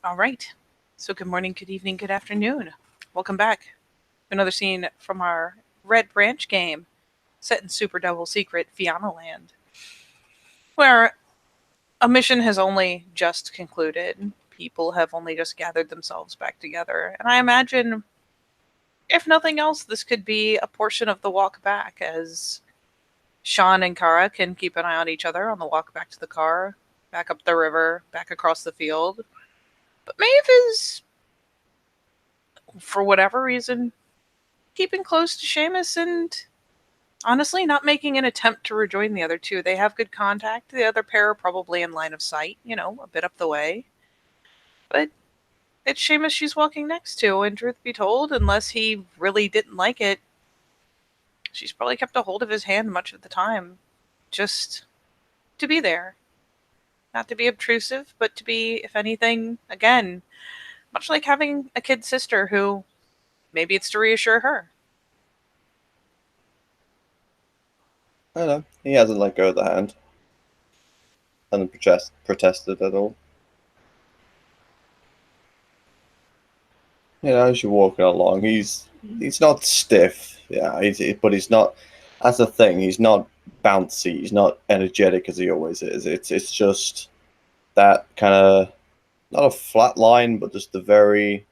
All right. So, good morning, good evening, good afternoon. Welcome back. Another scene from our Red Branch game set in Super Devil Secret Fianna Land, where a mission has only just concluded. People have only just gathered themselves back together. And I imagine, if nothing else, this could be a portion of the walk back as Sean and Kara can keep an eye on each other on the walk back to the car, back up the river, back across the field. But Maeve is, for whatever reason, keeping close to Seamus and honestly not making an attempt to rejoin the other two. They have good contact. The other pair are probably in line of sight, a bit up the way. But it's Seamus she's walking next to, and truth be told, unless he really didn't like it, she's probably kept a hold of his hand much of the time. Just to be there. Not to be obtrusive, but to be, if anything, again, much like having a kid sister who maybe it's to reassure her. I know. He hasn't let go of the hand. Hasn't protested at all. As you're walking along, he's not stiff. Yeah, but he's not. That's the thing. He's not bouncy. He's not energetic as he always is. It's just that kind of not a flat line, but just a very.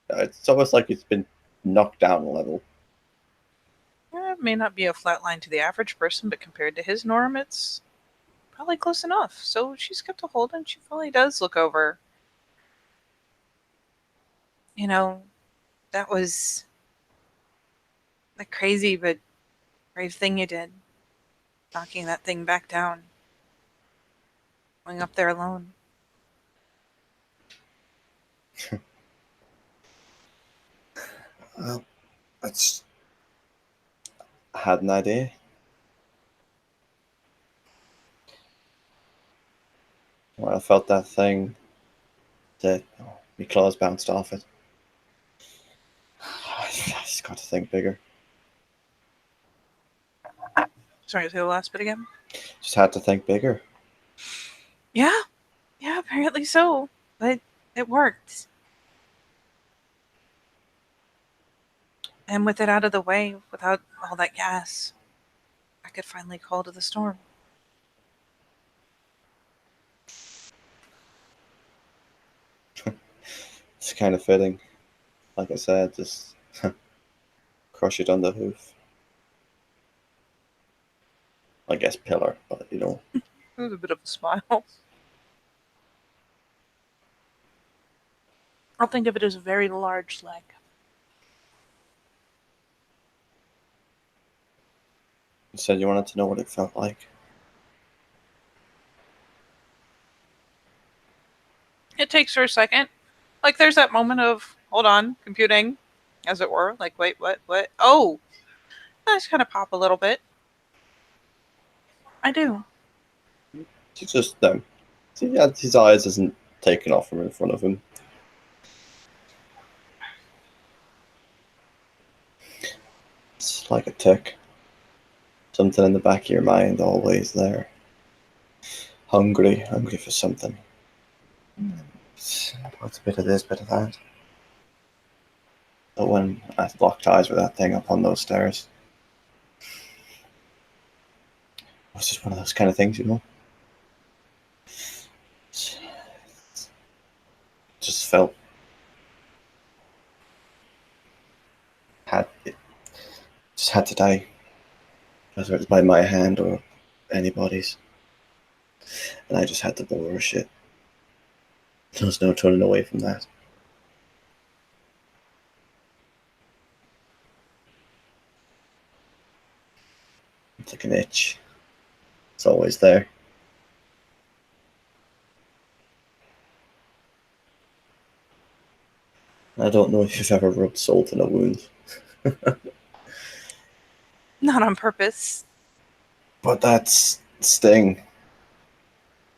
It's almost like it's been knocked down a level. It may not be a flat line to the average person, but compared to his norm, it's probably close enough. So she's kept a hold and she probably does look over. You know, that was a crazy but brave thing you did. Knocking that thing back down. Going up there alone. Well, that's. I had an idea. When I felt that thing, that my claws bounced off it. I just got to think bigger. Sorry, say the last bit again? Just had to think bigger. Yeah, yeah, apparently so. But it worked. And with it out of the way, without all that gas, I could finally call to the storm. It's kind of fitting. Like I said, just crush it on the hoof. I guess pillar, but It was a bit of a smile. I'll think of it as a very large leg. you said you wanted to know what it felt like. It takes her a second. Like there's that moment of, hold on, computing, as it were. Like, wait, what? Oh! I just kind of pop a little bit. I do. He just see, his eyes isn't taken off from in front of him. It's like a tick. Something in the back of your mind, always there. Hungry for something. What's a bit of this, bit of that. But when I locked eyes with that thing up on those stairs, it was just one of those kind of things. Just felt had it just had to die, whether it was by my hand or anybody's, and I just had to bullrush it. There was no turning away from that. It's like an itch. It's always there. I don't know if you've ever rubbed salt in a wound, Not on purpose. but that's sting.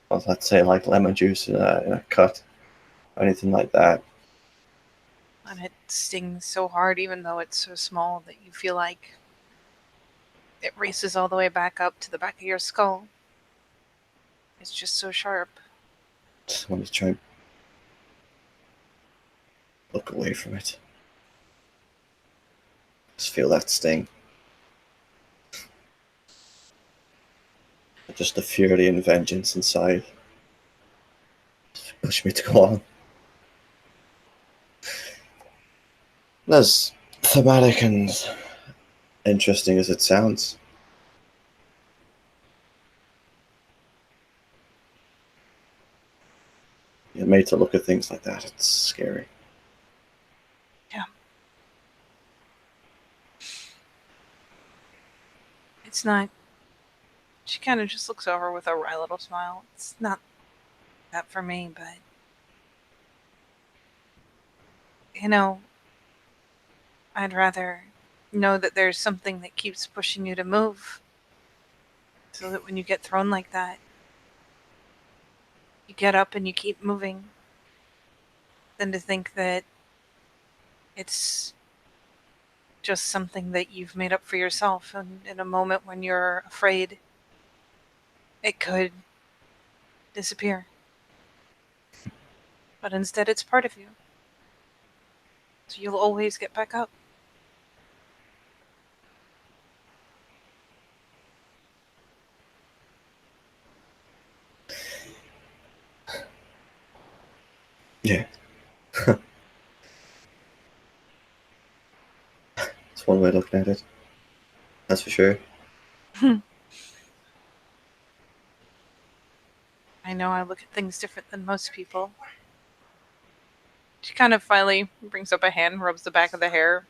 Let's say like lemon juice in a cut or anything like that. And it stings so hard, even though it's so small, that you feel like it races all the way back up to the back of your skull. It's just so sharp. Just want to try and look away from it. Just feel that sting. Just the fury and vengeance inside. Push me to go on. As thematic and interesting as it sounds, you're made to look at things like that. It's scary. Yeah. It's not. She kind of just looks over with a wry little smile. It's not that for me, but. You know, I'd rather know that there's something that keeps pushing you to move. So that when you get thrown like that, you get up and you keep moving. Than to think that it's just something that you've made up for yourself. And in a moment when you're afraid, it could disappear. But instead, it's part of you. So you'll always get back up. Yeah. It's one way of looking at it. That's for sure. I know I look at things different than most people. She kind of finally brings up a hand, rubs the back of the hair.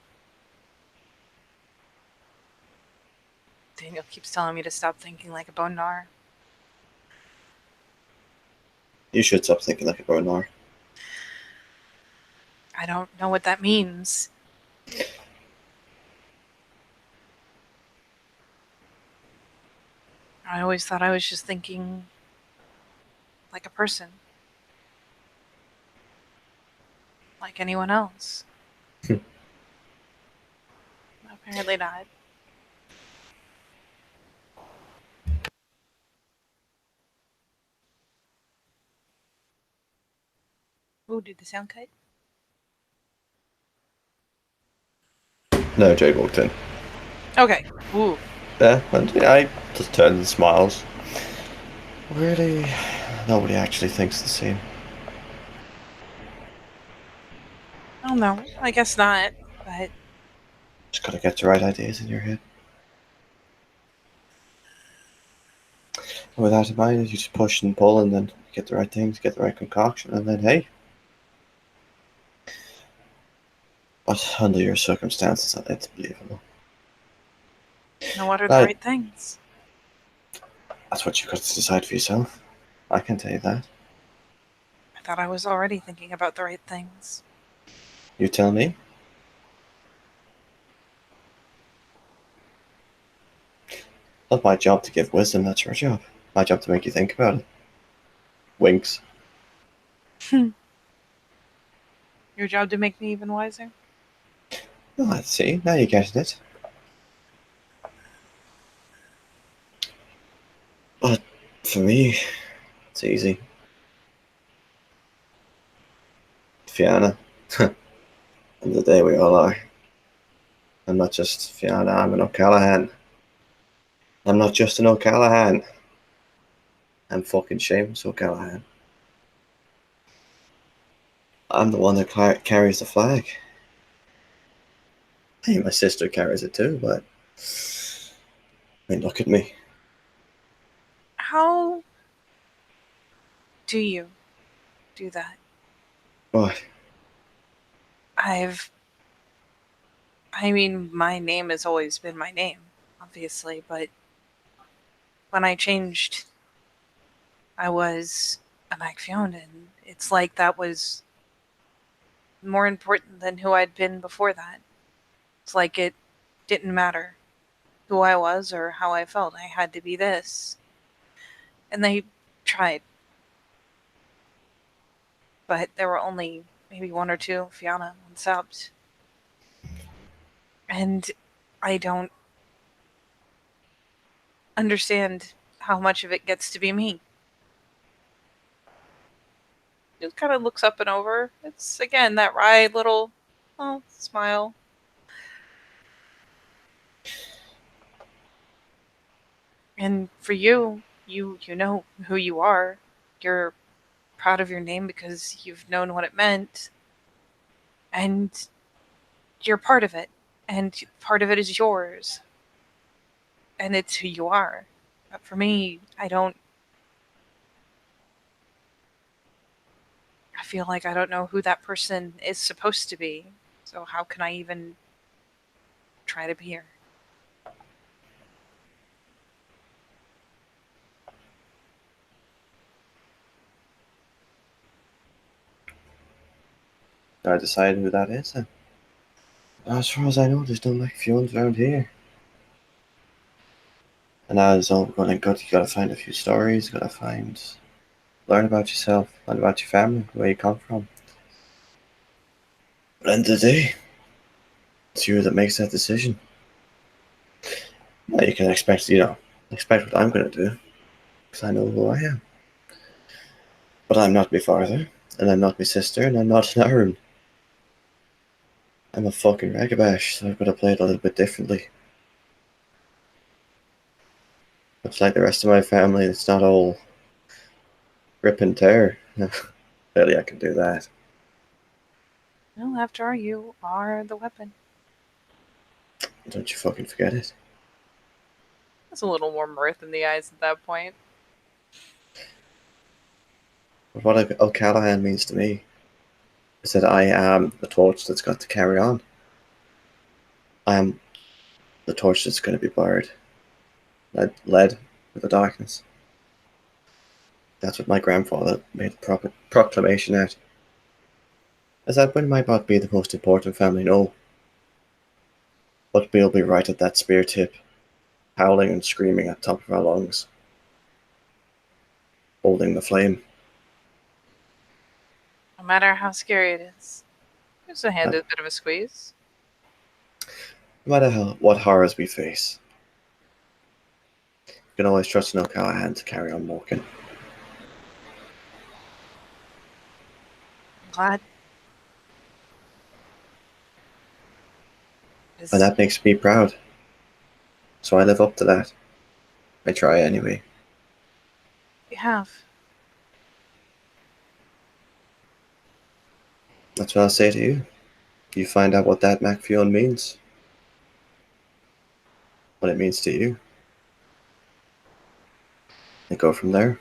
Daniel keeps telling me to stop thinking like a bone gnar. You should stop thinking like a bone gnar. I don't know what that means. I always thought I was just thinking like a person. Like anyone else. Apparently not. Ooh, did the sound cut? No, Jay walked in. Okay. Ooh. Yeah, and I just turns and smiles. Really, nobody actually thinks the same. Oh no, I guess not. But Just gotta get the right ideas in your head. And with that in mind, you just push and pull, and then get the right things, get the right concoction, and then hey. But under your circumstances, it's believable. now what are the Right. right things? That's what you got to decide for yourself. I can tell you that. I thought I was already thinking about the right things. You tell me. Not my job to give wisdom, that's your job. My job to make you think about it. Winks. Your job to make me even wiser? Oh, let's see. Now you're getting it. But for me, it's easy. Fianna. End of the day, we all are. I'm not just Fianna, I'm an O'Callaghan. I'm not just an O'Callaghan. I'm fucking Seamus O'Callaghan. I'm the one that carries the flag. Hey, my sister carries it too, but I mean, look at me. How do you do that? What? I mean, my name has always been my name, obviously, but when I changed, I was a Macfiona, and it's like that was more important than who I'd been before that. It's like it didn't matter who I was or how I felt. I had to be this. And they tried, but there were only maybe one or two Fianna on subbed. And I don't understand how much of it gets to be me. just kind of looks up and over. It's, again, that wry little smile. And for you, you know who you are. You're proud of your name because you've known what it meant. And you're part of it. And part of it is yours. And it's who you are. But for me, I feel like I don't know who that person is supposed to be. So how can I even try to be her? I decide who that is then. As far as I know, there's no MacFiones around here. And as all going and good, you gotta find a few stories, you gotta learn about yourself, learn about your family, where you come from. But at the end of the day, it's you that makes that decision. Now you can expect what I'm gonna do, because I know who I am. But I'm not my father, and I'm not my sister, and I'm not an Aaron. I'm a fucking Ragabash, so I've got to play it a little bit differently. Looks like the rest of my family, it's not all rip and tear. Clearly, I can do that. Well, after all, you are the weapon. Don't you fucking forget it. There's a little more mirth in the eyes at that point. But what O'Callaghan means to me is that I am the torch that's got to carry on. I am the torch that's going to be buried, led with the darkness. That's what my grandfather made a proper proclamation at. As that we might not be the most important family, no. But we'll be right at that spear tip, howling and screaming at the top of our lungs, holding the flame. No matter how scary it is. Gives a hand No a bit of a squeeze. matter what horrors we face, you can always trust in O'Callaghan to carry on walking. I'm glad. And that makes me proud. So I live up to that. I try anyway. You have. That's what I'll say to you. You find out what that MacFion means. What it means to you. And go from there.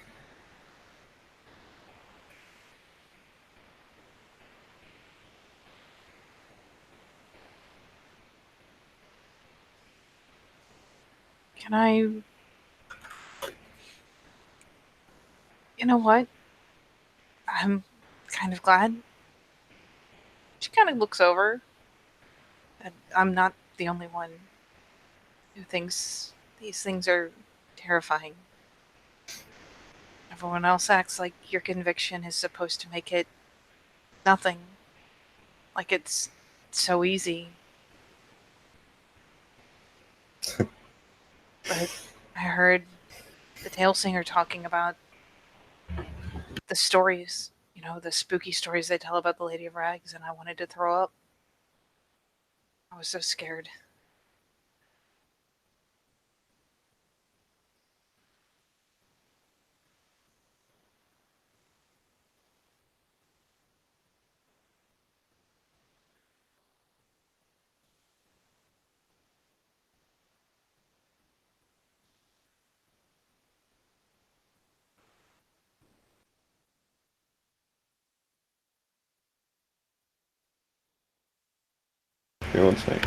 Can I... You know what? I'm kind of glad. She kind of looks over. And I'm not the only one who thinks these things are terrifying. Everyone else acts like your conviction is supposed to make it nothing. Like it's so easy. But I heard the tale singer talking about the stories, the spooky stories they tell about the Lady of Rags, and I wanted to throw up. I was so scared. Give me one sec.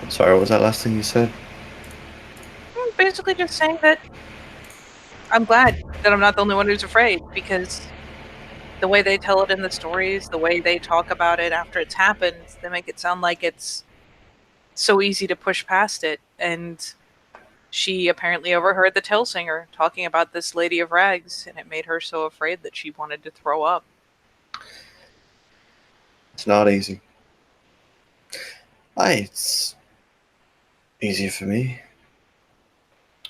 Sorry, what was that last thing you said? Basically just saying that I'm glad that I'm not the only one who's afraid, because the way they tell it in the stories, the way they talk about it after it's happened, they make it sound like it's so easy to push past it. And she apparently overheard the tale singer talking about this Lady of Rags, and it made her so afraid that she wanted to throw up. It's not easy. It's easier for me.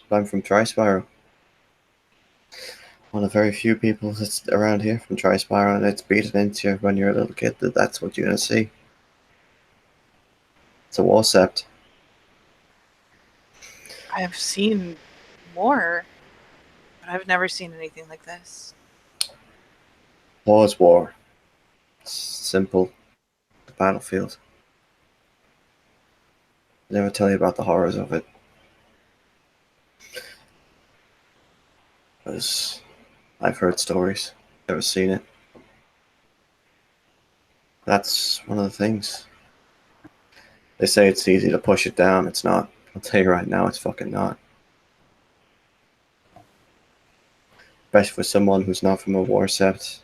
I'm from Tri-Spiral. One of very few people that's around here from Tri-Spiral, and it's beaten into you when you're a little kid that that's what you're gonna see. It's a war sept. I have seen more, but I've never seen anything like this. War is war. It's simple. The battlefield. I never tell you about the horrors of it. Because I've heard stories, never seen it. That's one of the things. They say it's easy to push it down. It's not. I'll tell you right now, it's fucking not. Especially for someone who's not from a war sept.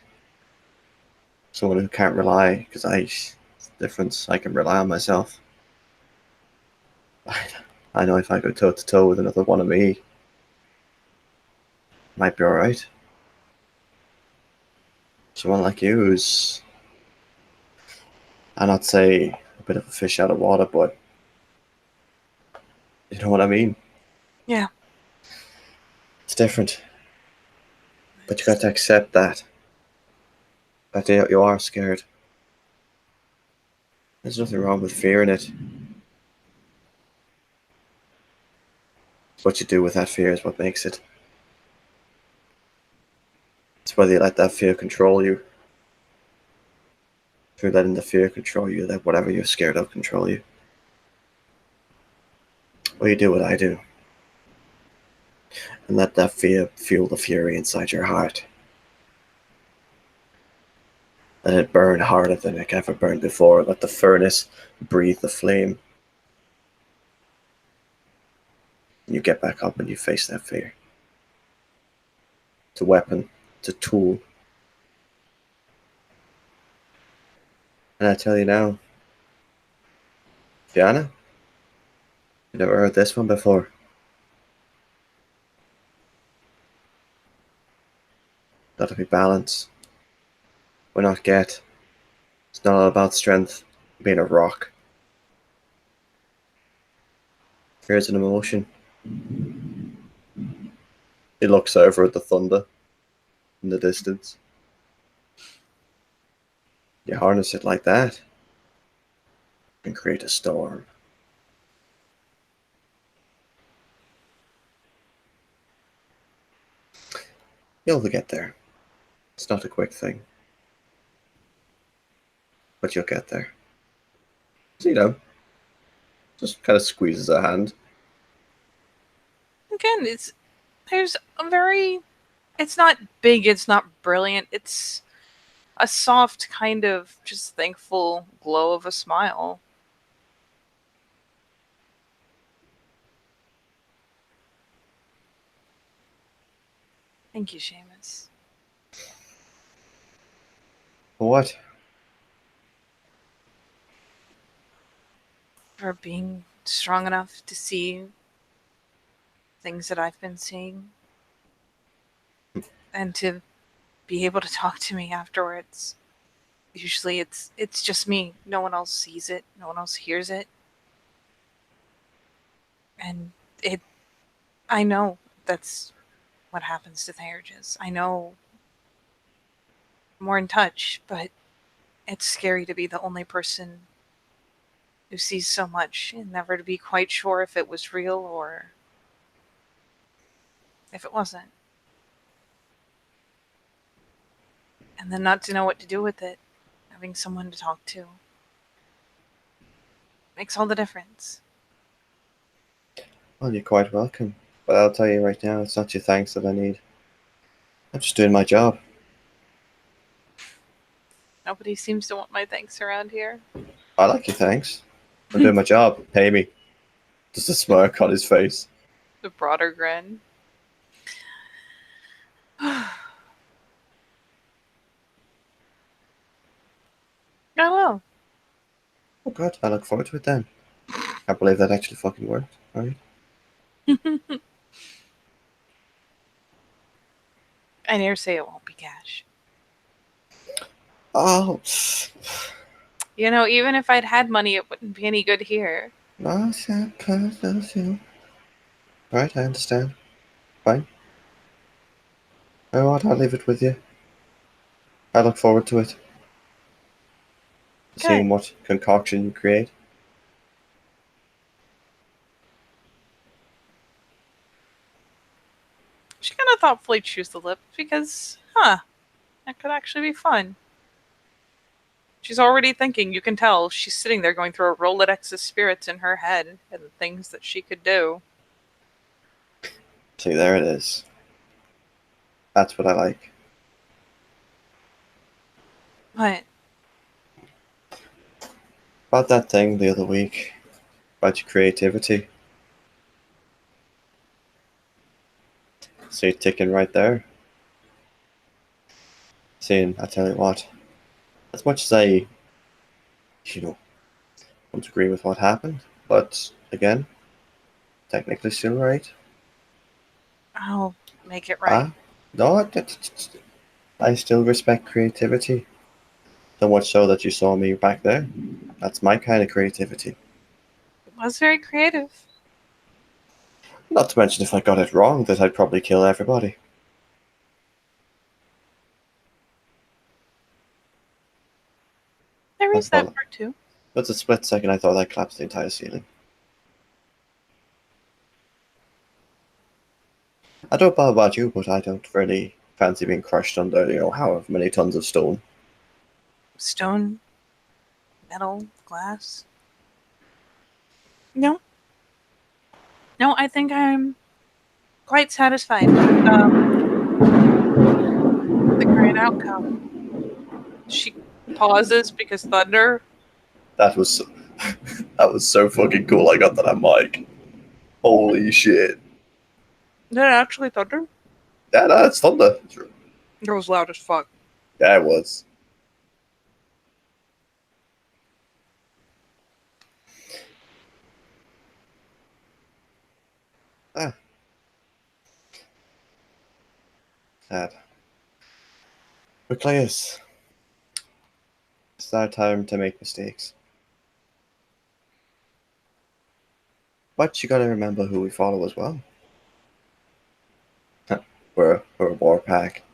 Someone who can't rely, because it's the difference. I can rely on myself. I know if I go toe to toe with another one of me, might be alright. Someone like you who's, I'll not say a bit of a fish out of water, but you know what I mean? Yeah. It's different. But you got to accept that. That you are scared. There's nothing wrong with fearing it. What you do with that fear is what makes it. It's whether you let that fear control you. If you're letting the fear control you, let whatever you're scared of control you. Or you do what I do. And let that fear fuel the fury inside your heart. Let it burn harder than it ever burned before. Let the furnace breathe the flame. You get back up and you face that fear. It's a weapon. It's a tool. And I tell you now, Fianna, you never heard this one before. Gotta be balance. Why not get? It's not all about strength, being a rock. Here's an emotion. He looks over at the thunder in the distance. You harness it like that and create a storm. You'll get there. It's not a quick thing. But you'll get there. So, just kind of squeezes her hand. Again, there's a very, it's not big, it's not brilliant, it's a soft kind of just thankful glow of a smile. Thank you, Seamus. What? For being strong enough to see things that I've been seeing. And to be able to talk to me afterwards. Usually it's just me. No one else sees it. No one else hears it. And I know that's what happens to Therages. I know I'm more in touch, but it's scary to be the only person who sees so much and never to be quite sure if it was real or if it wasn't. And then not to know what to do with it, having someone to talk to, makes all the difference. Well, you're quite welcome. But I'll tell you right now, it's not your thanks that I need. I'm just doing my job. Nobody seems to want my thanks around here. I like your thanks. I'm doing my job. Pay me. Just a smirk on his face. The broader grin. I will. Oh god, I look forward to it then. Can't believe that actually fucking worked. Alright. I dare say it won't be cash. Oh, You know, even if I'd had money, it wouldn't be any good here. No, you. Right, I understand. Fine. You know what? I'll leave it with you. I look forward to it. Good. Seeing what concoction you create. She kind of thoughtfully chews the lip because, that could actually be fun. She's already thinking, you can tell, she's sitting there going through a Rolodex of spirits in her head and the things that she could do. See, there it is. That's what I like. But About that thing the other week. About your creativity. See it ticking right there. Seeing, I tell you what, as much as I, you know, don't agree with what happened, but again, technically still right. I'll make it right. No, I still respect creativity. So much so that you saw me back there. That's my kind of creativity. It was very creative. Not to mention if I got it wrong, that I'd probably kill everybody. There I is that thought, part too. but a split second, I thought I collapsed the entire ceiling. I don't know about you, but I don't really fancy being crushed under, however many tons of stone. Stone, metal, glass. No. No, I think I'm quite satisfied with the current outcome. She pauses because thunder. That was that was so fucking cool. I got that on mic. Holy shit! Did it actually thunder? Yeah, no, it's thunder. It was loud as fuck. Yeah, it was. Ah, sad. But Cleus, it's our time to make mistakes. But you gotta remember who we follow as well. We're a war pack.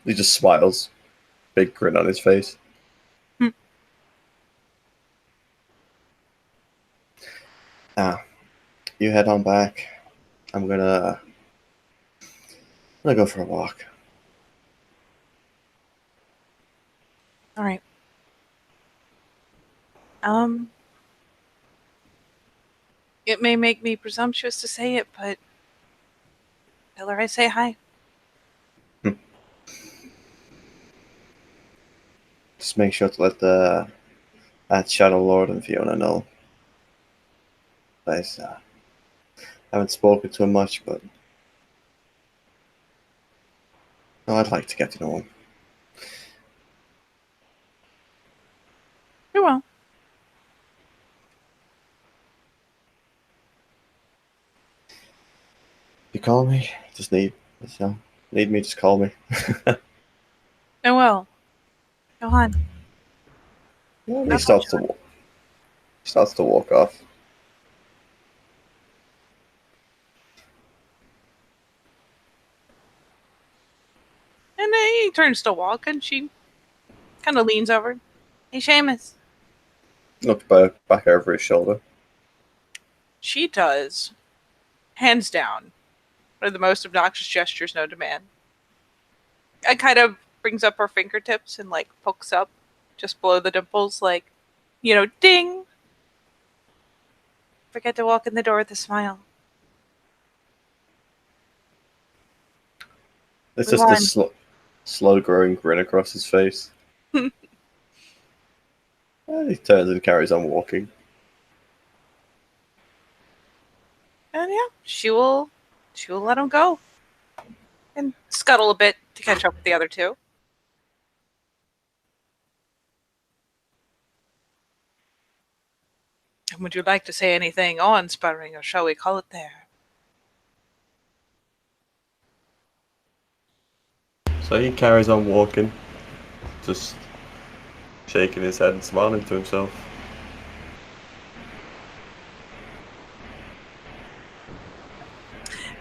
He just smiles. Big grin on his face. Hmm. Now, you head on back. I'm gonna go for a walk. All right. It may make me presumptuous to say it, but tell her I say hi. Just make sure to let that Shadow Lord and Fiona know. I haven't spoken to him much, but no, I'd like to get to know him. You will. You call me, just need me, just call me. I will. Go on. Yeah, I'll touch you. he starts to walk off. And then he turns to walk, and she kind of leans over. Hey, Seamus. Look back over his shoulder. She does, hands down, one of the most obnoxious gestures known to man. I kind of brings up her fingertips and like pokes up just below the dimples, like, ding. Forget to walk in the door with a smile. It's Move just on. this slow growing grin across his face. And he turns and carries on walking. And yeah, she will let him go and scuttle a bit to catch up with the other two. And would you like to say anything awe-inspiring, or shall we call it there? So he carries on walking, just shaking his head and smiling to himself.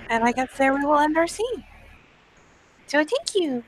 And I guess there we will end our scene. So thank you.